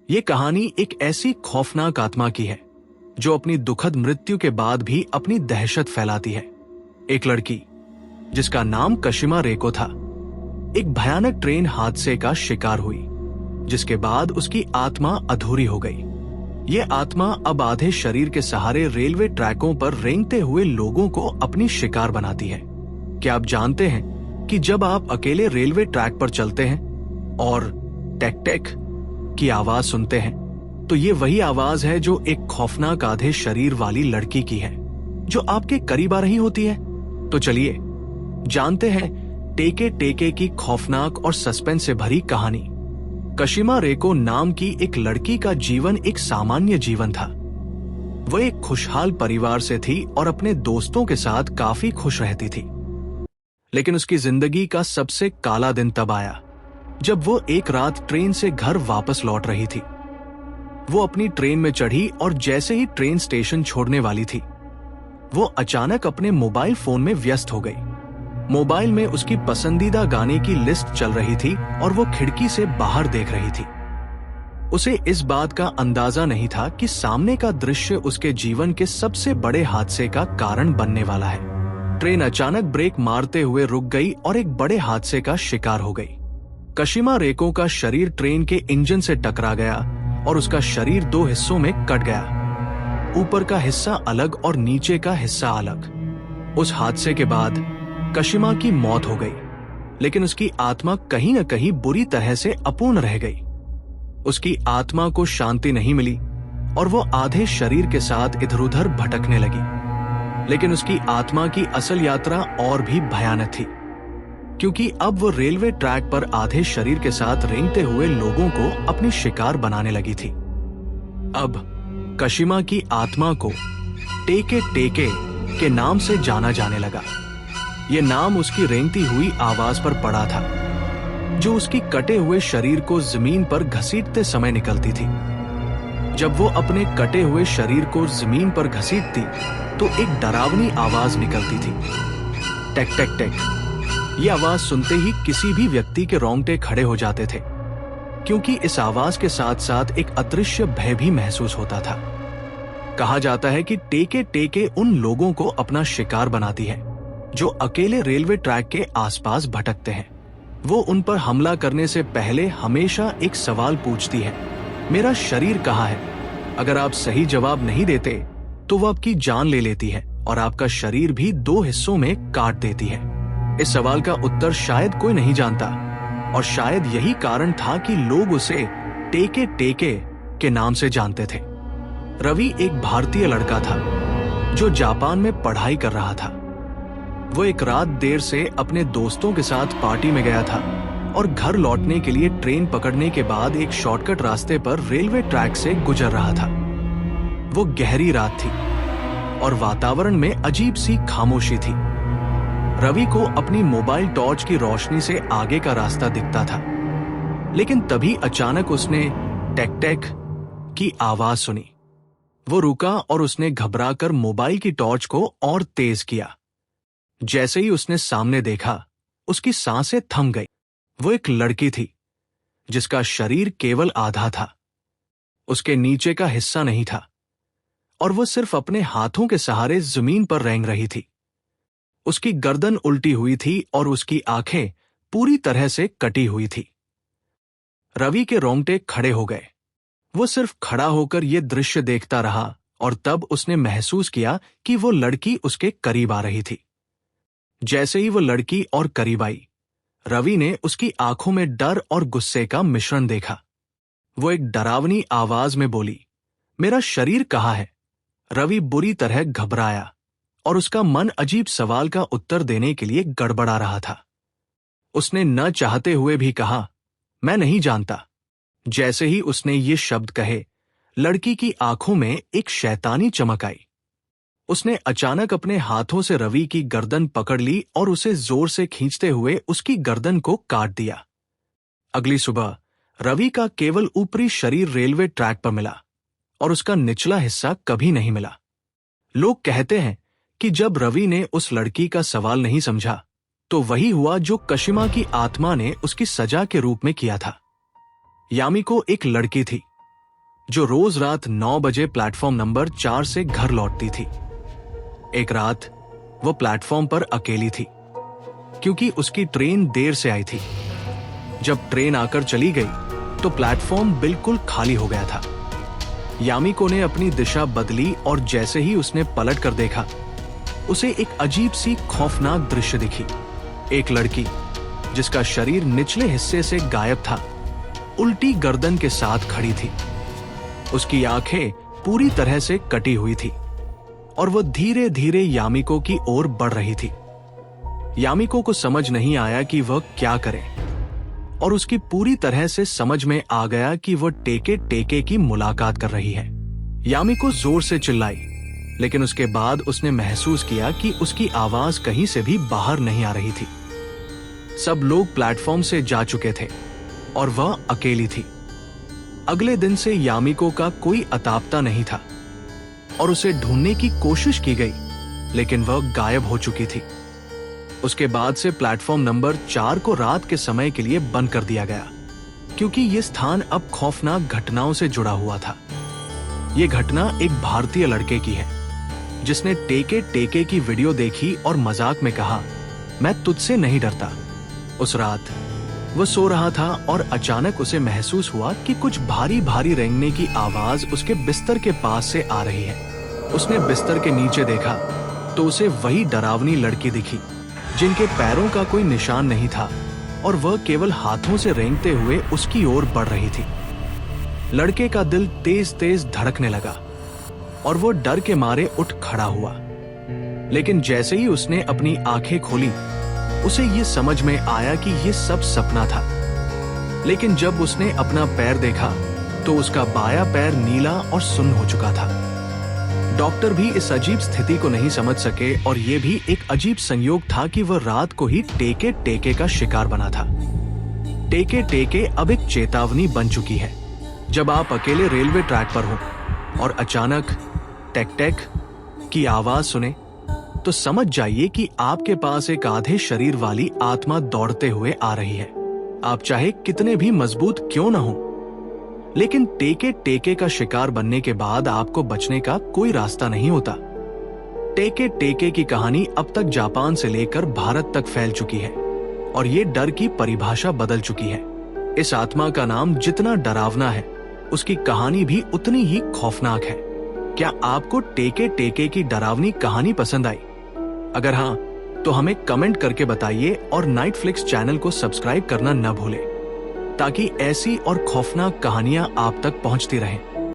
ये कहानी एक ऐसी खौफनाक आत्मा की है जो अपनी दुखद मृत्यु के बाद भी अपनी दहशत फैलाती है। एक लड़की जिसका नाम कशिमा रेको था, एक भयानक ट्रेन हादसे का शिकार हुई, जिसके बाद उसकी आत्मा अधूरी हो गई। ये आत्मा अब आधे शरीर के सहारे रेलवे ट्रैकों पर रेंगते हुए लोगों को अपनी शिकार बनाती है। क्या आप जानते हैं कि जब आप अकेले रेलवे ट्रैक पर चलते हैं और टेक टेक की आवाज सुनते हैं, तो ये वही आवाज है जो एक खौफनाक आधे शरीर वाली लड़की की है, जो आपके करीब आ रही होती है। तो चलिए जानते हैं टेके टेके की खौफनाक और सस्पेंस से भरी कहानी। कशिमा रेको नाम की एक लड़की का जीवन एक सामान्य जीवन था। वह एक खुशहाल परिवार से थी और अपने दोस्तों के साथ काफी खुश रहती थी। लेकिन उसकी जिंदगी का सबसे काला दिन तब आया जब वो एक रात ट्रेन से घर वापस लौट रही थी। वो अपनी ट्रेन में चढ़ी और जैसे ही ट्रेन स्टेशन छोड़ने वाली थी, वो अचानक अपने मोबाइल फोन में व्यस्त हो गई। मोबाइल में उसकी पसंदीदा गाने की लिस्ट चल रही थी और वो खिड़की से बाहर देख रही थी। उसे इस बात का अंदाजा नहीं था कि सामने का दृश्य उसके जीवन के सबसे बड़े हादसे का कारण बनने वाला है। ट्रेन अचानक ब्रेक मारते हुए रुक गई और एक बड़े हादसे का शिकार हो गई। कशिमा रेको का शरीर ट्रेन के इंजन से टकरा गया और उसका शरीर दो हिस्सों में कट गया, ऊपर का हिस्सा अलग और नीचे का हिस्सा अलग। उस हादसे के बाद कशिमा की मौत हो गई, लेकिन उसकी आत्मा कहीं न कहीं बुरी तरह से अपूर्ण रह गई। उसकी आत्मा को शांति नहीं मिली और वो आधे शरीर के साथ इधर उधर भटकने लगी। लेकिन उसकी आत्मा की असल यात्रा और भी भयानक थी, क्योंकि अब वो रेलवे ट्रैक पर आधे शरीर के साथ रेंगते हुए लोगों को अपनी शिकार बनाने लगी थी। अब कशिमा की आत्मा को टेके टेके के नाम से जाना जाने लगा। ये नाम उसकी रेंगती हुई आवाज पर पड़ा था, जो उसकी कटे हुए शरीर को जमीन पर घसीटते समय निकलती थी। जब वो अपने कटे हुए शरीर को जमीन पर घसीटती तो एक डरावनी आवाज निकलती थी, टेक टेक टेक। ये आवाज सुनते ही किसी भी व्यक्ति के रोंगटे खड़े हो जाते थे, क्योंकि इस आवाज के साथ साथ एक अदृश्य भय भी महसूस होता था। कहा जाता है कि टेके टेके उन लोगों को अपना शिकार बनाती है जो अकेले रेलवे ट्रैक के आसपास भटकते हैं। वो उन पर हमला करने से पहले हमेशा एक सवाल पूछती है, मेरा शरीर कहाँ है? अगर आप सही जवाब नहीं देते तो वो आपकी जान ले लेती है और आपका शरीर भी दो हिस्सों में काट देती है। इस सवाल का उत्तर शायद कोई नहीं जानता, और शायद यही कारण था कि लोग उसे टेके टेके के नाम से जानते थे। रवि एक भारतीय लड़का था जो जापान में पढ़ाई कर रहा था। वो एक रात देर से अपने दोस्तों के साथ पार्टी में गया था और घर लौटने के लिए ट्रेन पकड़ने के बाद एक शॉर्टकट रास्ते पर रेलवे ट्रैक से गुजर रहा था। वो गहरी रात थी और वातावरण में अजीब सी खामोशी थी। रवि को अपनी मोबाइल टॉर्च की रोशनी से आगे का रास्ता दिखता था, लेकिन तभी अचानक उसने टेक टेक की आवाज सुनी। वो रुका और उसने घबराकर मोबाइल की टॉर्च को और तेज किया। जैसे ही उसने सामने देखा, उसकी सांसें थम गई। वो एक लड़की थी जिसका शरीर केवल आधा था, उसके नीचे का हिस्सा नहीं था, और वो सिर्फ अपने हाथों के सहारे जमीन पर रेंग रही थी। उसकी गर्दन उल्टी हुई थी और उसकी आंखें पूरी तरह से कटी हुई थी। रवि के रोंगटे खड़े हो गए। वो सिर्फ खड़ा होकर यह दृश्य देखता रहा, और तब उसने महसूस किया कि वो लड़की उसके करीब आ रही थी। जैसे ही वो लड़की और करीब आई, रवि ने उसकी आंखों में डर और गुस्से का मिश्रण देखा। वो एक डरावनी आवाज में बोली, मेरा शरीर कहाँ है? रवि बुरी तरह घबराया और उसका मन अजीब सवाल का उत्तर देने के लिए गड़बड़ा रहा था। उसने न चाहते हुए भी कहा, मैं नहीं जानता। जैसे ही उसने ये शब्द कहे, लड़की की आंखों में एक शैतानी चमक आई। उसने अचानक अपने हाथों से रवि की गर्दन पकड़ ली और उसे जोर से खींचते हुए उसकी गर्दन को काट दिया। अगली सुबह रवि का केवल ऊपरी शरीर रेलवे ट्रैक पर मिला और उसका निचला हिस्सा कभी नहीं मिला। लोग कहते हैं कि जब रवि ने उस लड़की का सवाल नहीं समझा, तो वही हुआ जो कशिमा की आत्मा ने उसकी सजा के रूप में किया था। यामिको एक लड़की थी जो रोज रात 9 बजे प्लेटफॉर्म नंबर 4 से घर लौटती थी। एक रात वो प्लेटफॉर्म पर अकेली थी क्योंकि उसकी ट्रेन देर से आई थी। जब ट्रेन आकर चली गई तो प्लेटफॉर्म बिल्कुल खाली हो गया था। यामिको ने अपनी दिशा बदली और जैसे ही उसने पलट कर देखा, उसे एक अजीब सी खौफनाक दृश्य दिखी। एक लड़की जिसका शरीर निचले हिस्से से गायब था, उल्टी गर्दन के साथ खड़ी थी। उसकी आंखें पूरी तरह से कटी हुई थी और वो धीरे धीरे यामिको की ओर बढ़ रही थी। यामिको को समझ नहीं आया कि वह क्या करे और उसकी पूरी तरह से समझ में आ गया कि वह टेके टेके की मुलाकात कर रही है। यामिको जोर से चिल्लाई, लेकिन उसके बाद उसने महसूस किया कि उसकी आवाज कहीं से भी बाहर नहीं आ रही थी। सब लोग प्लेटफॉर्म से जा चुके थे और वह अकेली थी। अगले दिन से यामिको का कोई अतापता नहीं था और उसे ढूंढने की कोशिश की गई, लेकिन वह गायब हो चुकी थी। उसके बाद से प्लेटफॉर्म नंबर 4 को रात के समय के लिए बंद कर दिया गया, क्योंकि यह स्थान अब खौफनाक घटनाओं से जुड़ा हुआ था। यह घटना एक भारतीय लड़के की है, जिसने टेके टेके की वीडियो देखी और मजाक में कहा, मैं तुझसे नहीं डरता। उस रात वह सो रहा था और अचानक उसे महसूस हुआ कि कुछ भारी भारी रेंगने की आवाज उसके बिस्तर के पास से आ रही है। उसने बिस्तर के नीचे देखा तो उसे वही डरावनी लड़की दिखी, जिनके पैरों का कोई निशान नहीं था और वह केवल हाथों से रेंगते हुए उसकी ओर बढ़ रही थी। लड़के का दिल तेज तेज धड़कने लगा और वो डर के मारे उठ खड़ा हुआ। लेकिन जैसे ही उसने अपनी आंखें खोली, उसे ये समझ में आया कि ये सब सपना था। लेकिन जब उसने अपना पैर देखा तो उसका बायां पैर नीला और सुन्न हो चुका था। डॉक्टर भी इस अजीब स्थिति को नहीं समझ सके और ये भी एक अजीब संयोग था कि वह रात को ही टेके टेके का शिकार बना था। टेके टेके अब एक चेतावनी बन चुकी है। जब आप अकेले रेलवे ट्रैक पर हो और अचानक टेक टेक की आवाज सुने, तो समझ जाइए कि आपके पास एक आधे शरीर वाली आत्मा दौड़ते हुए आ रही है। आप चाहे कितने भी मजबूत क्यों न हो, लेकिन टेके टेके का शिकार बनने के बाद आपको बचने का कोई रास्ता नहीं होता। टेके टेके की कहानी अब तक जापान से लेकर भारत तक फैल चुकी है और ये डर की परिभाषा बदल चुकी है। इस आत्मा का नाम जितना डरावना है, उसकी कहानी भी उतनी ही खौफनाक है। क्या आपको टेके टेके की डरावनी कहानी पसंद आई? अगर हाँ, तो हमें कमेंट करके बताइए और नाइटफ्लिक्स चैनल को सब्सक्राइब करना न भूलें, ताकि ऐसी और खौफनाक कहानियां आप तक पहुंचती रहें।